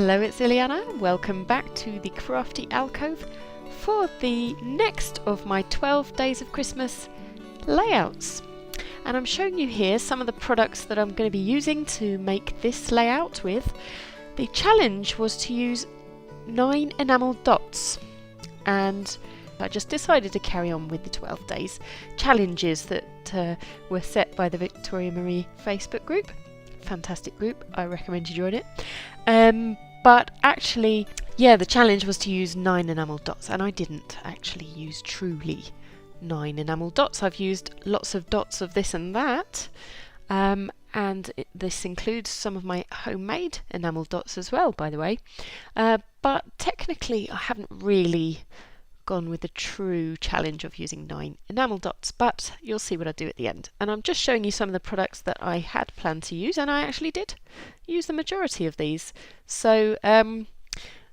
Hello, it's Ileana. Welcome back to the Crafty Alcove for the next of my 12 Days of Christmas layouts. And I'm showing you here some of the products that I'm going to be using to make this layout with. The challenge was to use 9 enamel dots, and I just decided to carry on with the 12 days challenges that were set by the Victoria Marie Facebook group. Fantastic group, I recommend you join it. But actually, the challenge was to use 9 enamel dots, and I didn't actually use truly 9 enamel dots. I've used lots of dots of this and that, and this includes some of my homemade enamel dots as well, by the way. But technically I haven't really gone with the true challenge of using 9 enamel dots, but you'll see what I do at the end. And I'm just showing you some of the products that I had planned to use, and I actually did use the majority of these. So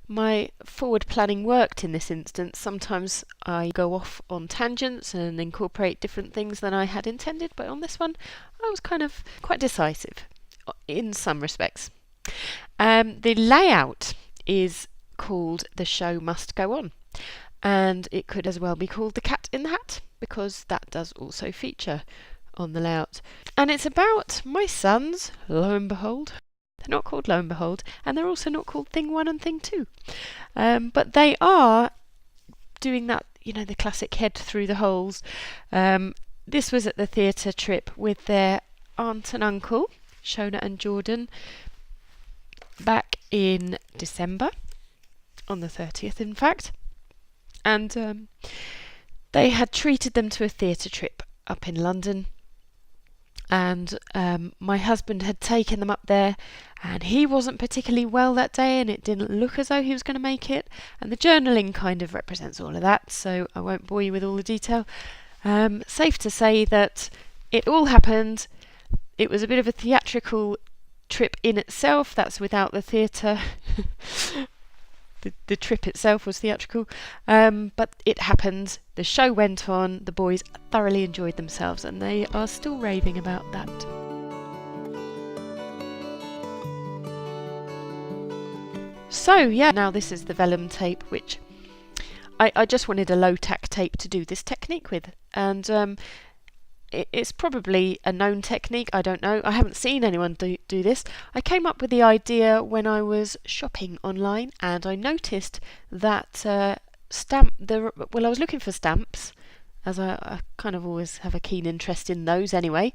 my forward planning worked in this instance. Sometimes I go off on tangents and incorporate different things than I had intended, but on this one I was kind of quite decisive in some respects. The layout is called The Show Must Go On. And it could as well be called The Cat in the Hat, because that does also feature on the layout. And it's about my sons, lo and behold. They're not called Lo and Behold, and they're also not called Thing 1 and Thing 2. But they are doing that, the classic head through the holes. This was at the theatre trip with their aunt and uncle, Shona and Jordan, back in December, on the 30th in fact. And they had treated them to a theatre trip up in London, and my husband had taken them up there, and he wasn't particularly well that day, and it didn't look as though he was going to make it, and the journaling kind of represents all of that, so I won't bore you with all the detail. Safe to say that it all happened. It was a bit of a theatrical trip in itself. That's without the theatre. The trip itself was theatrical, but it happened. The show went on. The boys thoroughly enjoyed themselves, and they are still raving about that. So now this is the vellum tape, which I just wanted a low-tack tape to do this technique with, and it's probably a known technique, I don't know. I haven't seen anyone do this. I came up with the idea when I was shopping online, and I noticed that I was looking for stamps, as I kind of always have a keen interest in those anyway,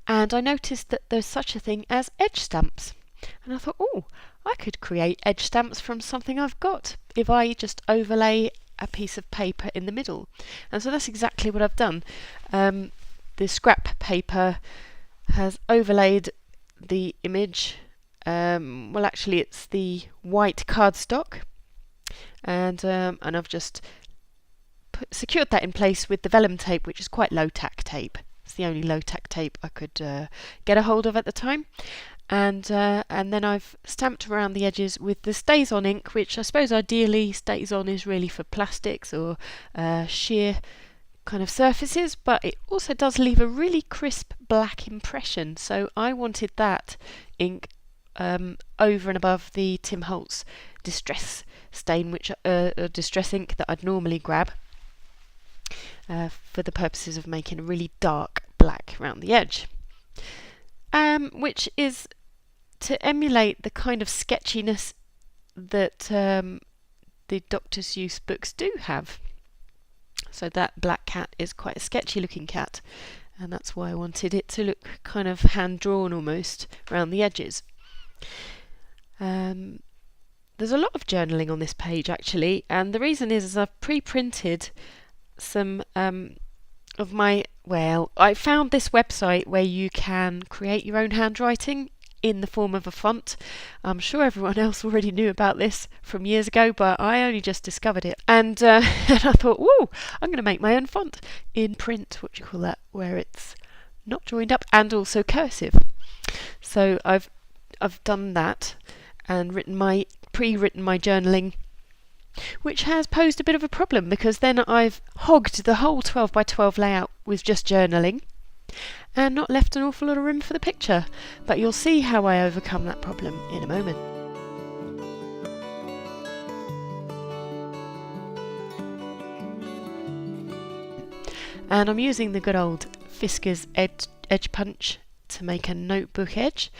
and I noticed that there's such a thing as edge stamps. And I thought, I could create edge stamps from something I've got if I just overlay a piece of paper in the middle. And so that's exactly what I've done. The scrap paper has overlaid the image. Actually it's the white cardstock, and I've just secured that in place with the vellum tape, which is quite low-tack tape. It's the only low-tack tape I could get a hold of at the time. And then I've stamped around the edges with the Stays On ink, which I suppose ideally Stays On is really for plastics or sheer kind of surfaces, but it also does leave a really crisp black impression, so I wanted that ink over and above the Tim Holtz distress stain, which distress ink that I'd normally grab for the purposes of making a really dark black around the edge, which is to emulate the kind of sketchiness that the Dr. Seuss books do have. So that black cat is quite a sketchy looking cat, and that's why I wanted it to look kind of hand-drawn almost around the edges. There's a lot of journaling on this page actually, and the reason is I've pre-printed some of my, I found this website where you can create your own handwriting in the form of a font. I'm sure everyone else already knew about this from years ago, but I only just discovered it, and I thought, I'm going to make my own font in print, what do you call that, where it's not joined up and also cursive. So I've done that and pre-written my journaling, which has posed a bit of a problem, because then I've hogged the whole 12 by 12 layout with just journaling and not left an awful lot of room for the picture. But you'll see how I overcome that problem in a moment. And I'm using the good old Fiskars edge punch to make a notebook edge.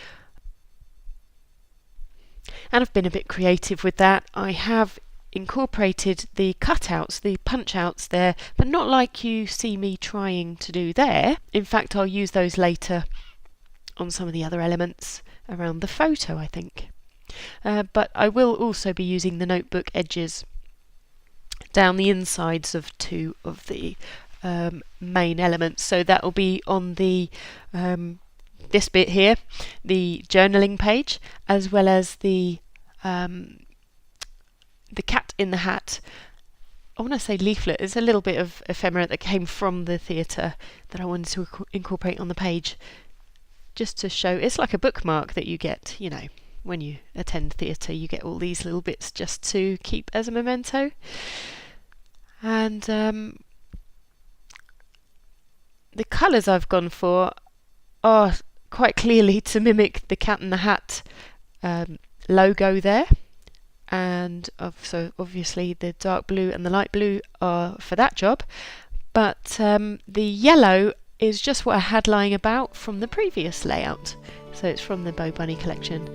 And I've been a bit creative with that. I have incorporated the cutouts, the punch outs there, but not like you see me trying to do there. In fact, I'll use those later on some of the other elements around the photo, I think. But I will also be using the notebook edges down the insides of two of the main elements. So that will be on the this bit here, the journaling page, as well as the cat in the hat. I want to say leaflet. It's a little bit of ephemera that came from the theatre that I wanted to incorporate on the page, just to show. It's like a bookmark that you get, you know, when you attend theatre, you get all these little bits just to keep as a memento. And the colours I've gone for are quite clearly to mimic the Cat in the Hat logo there, and so obviously the dark blue and the light blue are for that job, but the yellow is just what I had lying about from the previous layout, so it's from the Bo Bunny collection.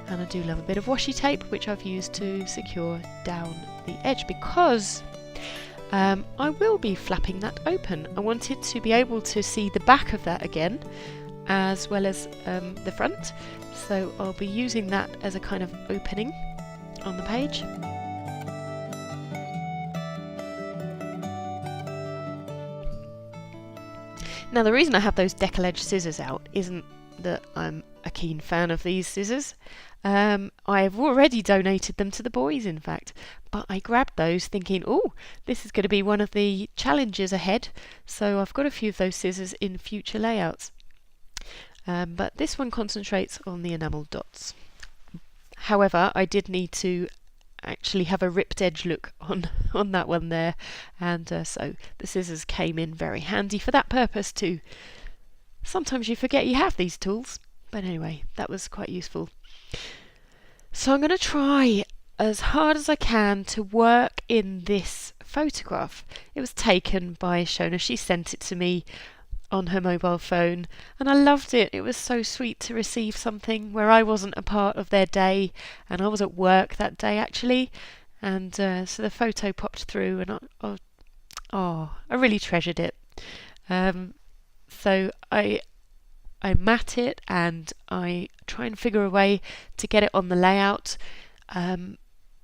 And I do love a bit of washi tape, which I've used to secure down the edge, because I will be flapping that open. I wanted to be able to see the back of that again, as well as the front, so I'll be using that as a kind of opening on the page. Now, the reason I have those decal edge scissors out isn't that I'm a keen fan of these scissors. I've already donated them to the boys, in fact, but I grabbed those thinking, oh, this is going to be one of the challenges ahead, so I've got a few of those scissors in future layouts. But this one concentrates on the enamel dots. However, I did need to actually have a ripped edge look on that one there, and so the scissors came in very handy for that purpose too. Sometimes you forget you have these tools, but anyway, that was quite useful. So I'm going to try as hard as I can to work in this photograph. It was taken by Shona. She sent it to me on her mobile phone, and I loved it. It was so sweet to receive something where I wasn't a part of their day, and I was at work that day actually, and so the photo popped through, and I really treasured it. So I mat it, and I try and figure a way to get it on the layout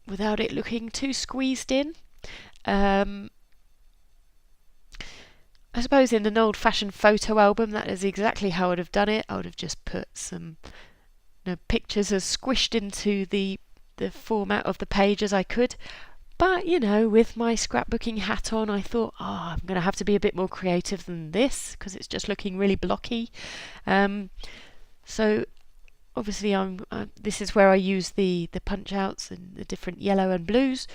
without it looking too squeezed in. I suppose in an old-fashioned photo album, that is exactly how I'd have done it. I would have just put some pictures as squished into the format of the page as I could. But, you know, with my scrapbooking hat on, I thought, I'm going to have to be a bit more creative than this, because it's just looking really blocky. So obviously this is where I use the punch outs and the different yellow and blues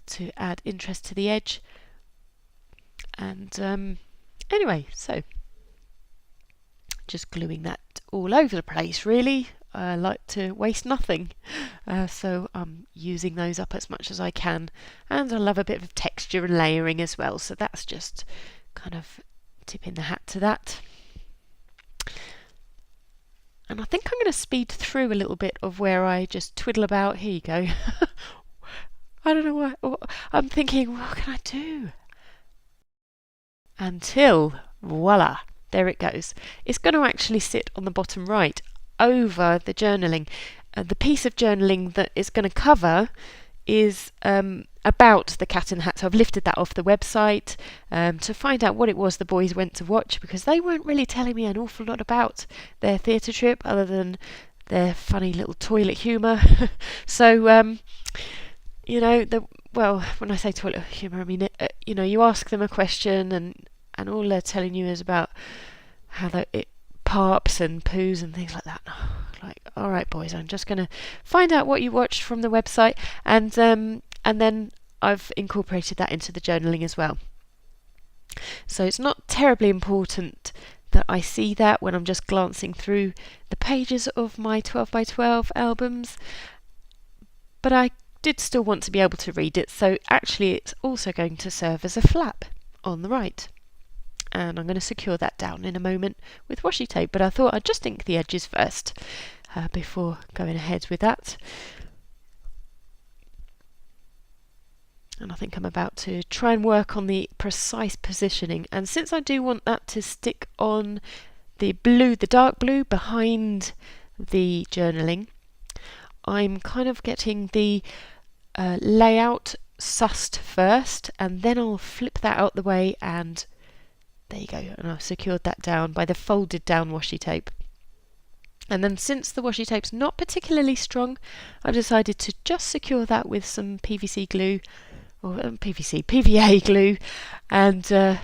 to add interest to the edge. And anyway, so just gluing that all over the place really. I like to waste nothing, so I'm using those up as much as I can, and I love a bit of texture and layering as well, so that's just kind of tipping the hat to that. And I think I'm going to speed through a little bit of where I just twiddle about. Here you go. I don't know what I'm thinking, what can I do? Until, voila, there it goes. It's going to actually sit on the bottom right over the journaling. The piece of journaling that it's going to cover is about the Cat in the Hat. So I've lifted that off the website to find out what it was the boys went to watch, because they weren't really telling me an awful lot about their theatre trip other than their funny little toilet humour. So, you know, well, when I say toilet humour, I mean, you know, you ask them a question and all they're telling you is about how it parps and poos and things like that. Like, all right, boys, I'm just going to find out what you watched from the website, and then I've incorporated that into the journaling as well. So it's not terribly important that I see that when I'm just glancing through the pages of my 12 by 12 albums, but I did still want to be able to read it, so actually it's also going to serve as a flap on the right. And I'm going to secure that down in a moment with washi tape, but I thought I'd just ink the edges first before going ahead with that. And I think I'm about to try and work on the precise positioning, and since I do want that to stick on the blue, the dark blue behind the journaling, I'm kind of getting the layout sussed first, and then I'll flip that out the way, and there you go, and I've secured that down by the folded down washi tape. And then since the washi tape's not particularly strong, I decided to just secure that with some PVC glue, or PVA glue, and that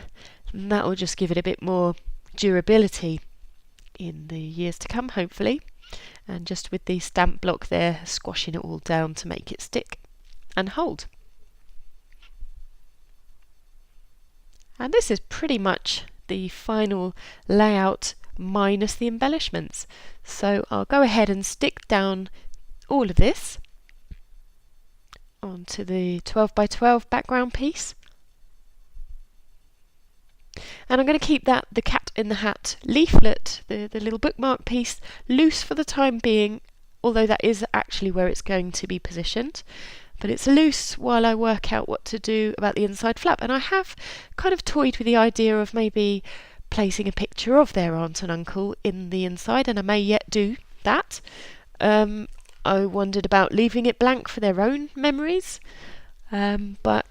will just give it a bit more durability in the years to come, hopefully. And just with the stamp block there, squashing it all down to make it stick and hold. And this is pretty much the final layout minus the embellishments. So I'll go ahead and stick down all of this onto the 12 by 12 background piece. And I'm going to keep the Cat in the Hat leaflet, the little bookmark piece, loose for the time being, although that is actually where it's going to be positioned. But it's loose while I work out what to do about the inside flap. And I have kind of toyed with the idea of maybe placing a picture of their aunt and uncle in the inside, and I may yet do that. I wondered about leaving it blank for their own memories, but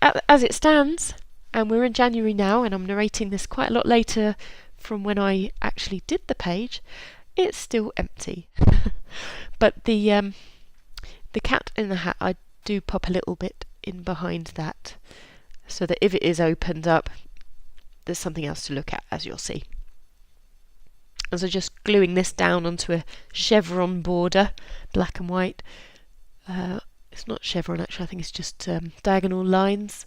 as it stands, and we're in January now, and I'm narrating this quite a lot later from when I actually did the page, it's still empty. But the Cat in the Hat, I do pop a little bit in behind that, so that if it is opened up, there's something else to look at, as you'll see. And so just gluing this down onto a chevron border, black and white. It's not chevron actually, I think it's just diagonal lines.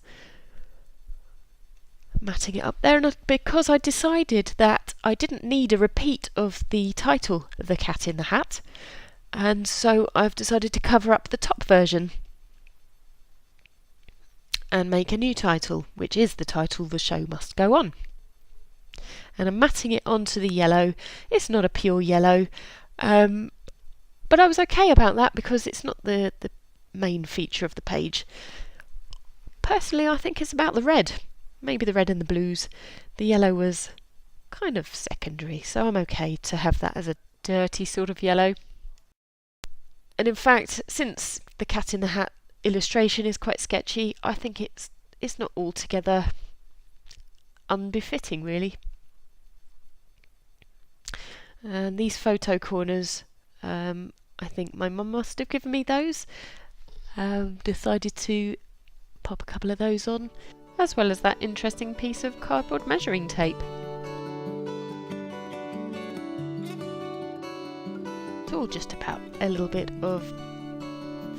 Matting it up there, and because I decided that I didn't need a repeat of the title, The Cat in the Hat, and so I've decided to cover up the top version and make a new title, which is the title The Show Must Go On. And I'm matting it onto the yellow. It's not a pure yellow, but I was okay about that because it's not the main feature of the page. Personally, I think it's about the red, maybe the red and the blues. The yellow was kind of secondary, so I'm okay to have that as a dirty sort of yellow. And in fact, since the Cat in the Hat illustration is quite sketchy, I think it's not altogether unbefitting, really. And these photo corners, I think my mum must have given me those. Decided to pop a couple of those on, as well as that interesting piece of cardboard measuring tape. It's all just about a little bit of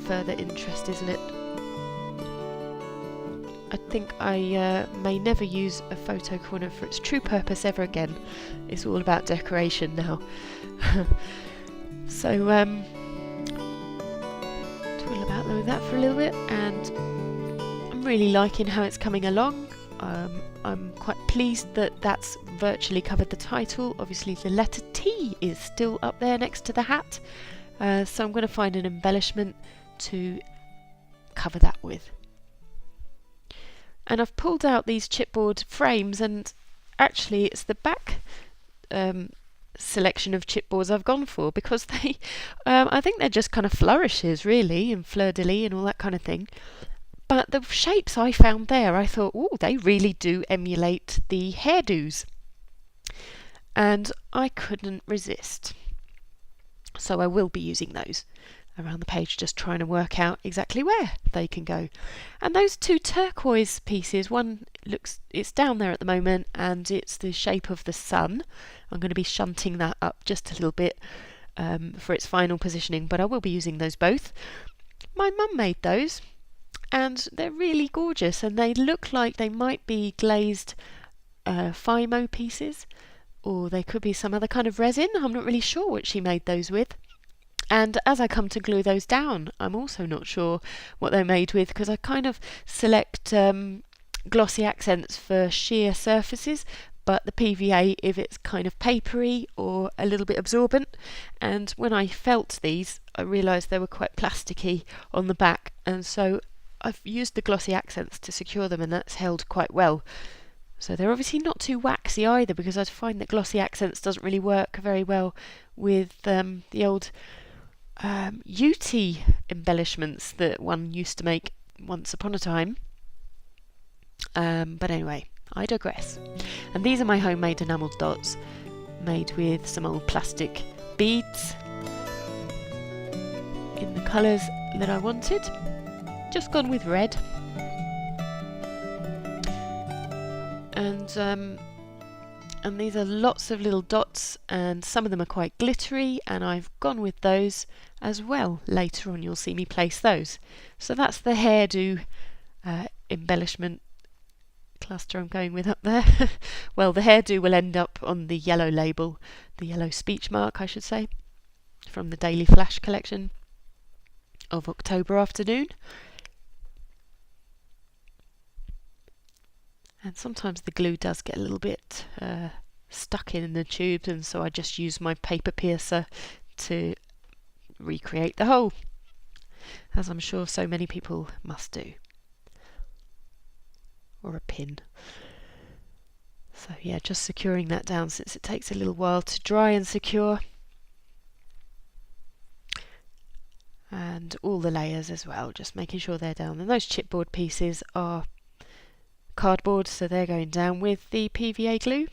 further interest, isn't it? I think I may never use a photo corner for its true purpose ever again. It's all about decoration now. So twiddle about with that for a little bit, and I'm really liking how it's coming along. I'm quite pleased that that's virtually covered the title. Obviously the letter T is still up there next to the hat, so I'm going to find an embellishment to cover that with. And I've pulled out these chipboard frames, and actually it's the back selection of chipboards I've gone for, because they I think they're just kind of flourishes really, and fleur-de-lis and all that kind of thing. But the shapes I found there, I thought, oh, they really do emulate the hairdos, and I couldn't resist. So I will be using those around the page, just trying to work out exactly where they can go. And those two turquoise pieces, one it's down there at the moment, and it's the shape of the sun. I'm going to be shunting that up just a little bit for its final positioning, but I will be using those both. My mum made those, and they're really gorgeous, and they look like they might be glazed Fimo pieces, or they could be some other kind of resin. I'm not really sure what she made those with. And as I come to glue those down, I'm also not sure what they're made with, because I kind of select glossy accents for sheer surfaces, but the PVA if it's kind of papery or a little bit absorbent. And when I felt these, I realised they were quite plasticky on the back, and so I've used the glossy accents to secure them, and that's held quite well. So they're obviously not too waxy either, because I find that glossy accents doesn't really work very well with the old UT embellishments that one used to make once upon a time. But anyway, I digress. And these are my homemade enamel dots, made with some old plastic beads in the colours that I wanted. Just gone with red. And these are lots of little dots, and some of them are quite glittery, and I've gone with those as well. Later on you'll see me place those. So that's the hairdo embellishment cluster I'm going with up there. Well, the hairdo will end up on the yellow label, the yellow speech mark I should say, from the Daily Flash collection of October afternoon. And sometimes the glue does get a little bit stuck in the tubes, and so I just use my paper piercer to recreate the hole, as I'm sure so many people must do. Or a pin. So yeah, just securing that down, since it takes a little while to dry and secure. And all the layers as well, just making sure they're down. And those chipboard pieces are cardboard, so they're going down with the PVA glue.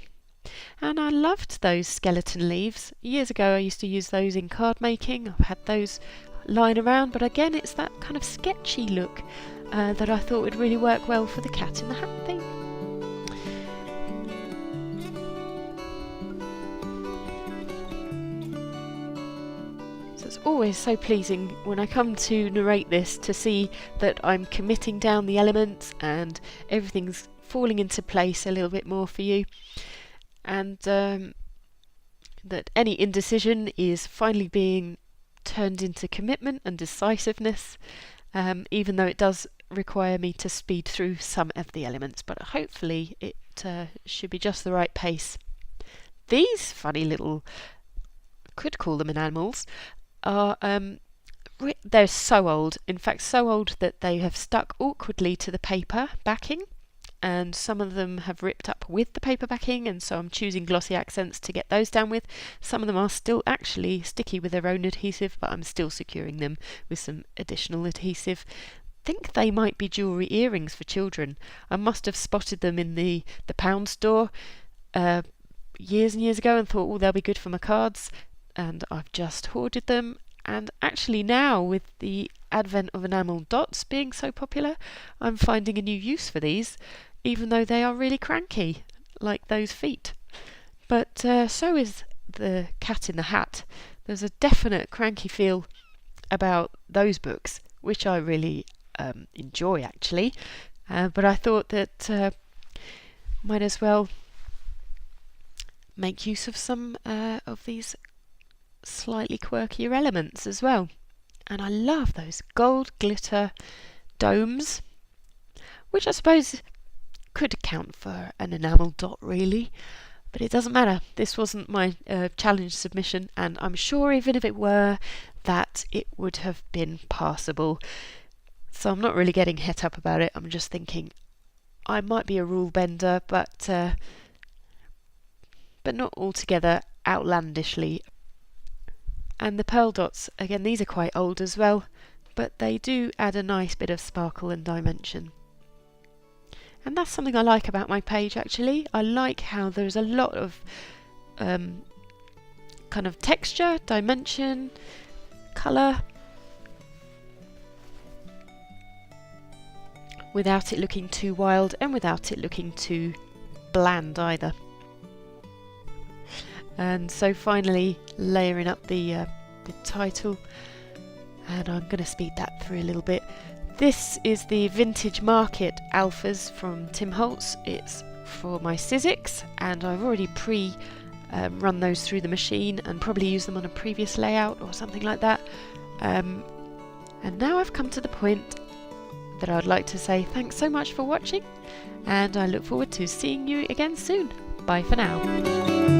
And I loved those skeleton leaves. Years ago I used to use those in card making. I've had those lying around, but again it's that kind of sketchy look that I thought would really work well for the cat in the hat thing. So it's always so pleasing when I come to narrate this to see that I'm committing down the elements and everything's falling into place a little bit more for you, and that any indecision is finally being turned into commitment and decisiveness, even though it does require me to speed through some of the elements, but hopefully it should be just the right pace. These funny little, could call them enamels, are they're so old, in fact so old that they have stuck awkwardly to the paper backing, and some of them have ripped up with the paper backing, and so I'm choosing glossy accents to get those down with. Some of them are still actually sticky with their own adhesive, but I'm still securing them with some additional adhesive. I think they might be jewellery earrings for children. I must have spotted them in the pound store years and years ago and thought, oh, they'll be good for my cards, and I've just hoarded them. And actually now, with the advent of enamel dots being so popular, I'm finding a new use for these, even though they are really cranky, like those feet. But so is the Cat in the Hat. There's a definite cranky feel about those books, which I really enjoy actually. But I thought that might as well make use of some of these slightly quirkier elements as well. And I love those gold glitter domes, which I suppose could count for an enamel dot really, but it doesn't matter. This wasn't my challenge submission, and I'm sure even if it were, that it would have been passable. So I'm not really getting het up about it. I'm just thinking I might be a rule bender, but not altogether outlandishly. And the pearl dots, again, these are quite old as well, but they do add a nice bit of sparkle and dimension. And that's something I like about my page actually. I like how there's a lot of kind of texture, dimension, colour, without it looking too wild and without it looking too bland either. And so finally layering up the title, and I'm going to speed that through a little bit. This is the Vintage Market Alphas from Tim Holtz. It's for my Sizzix, and I've already run those through the machine and probably use them on a previous layout or something like that. And now I've come to the point that I would like to say thanks so much for watching, and I look forward to seeing you again soon. Bye for now.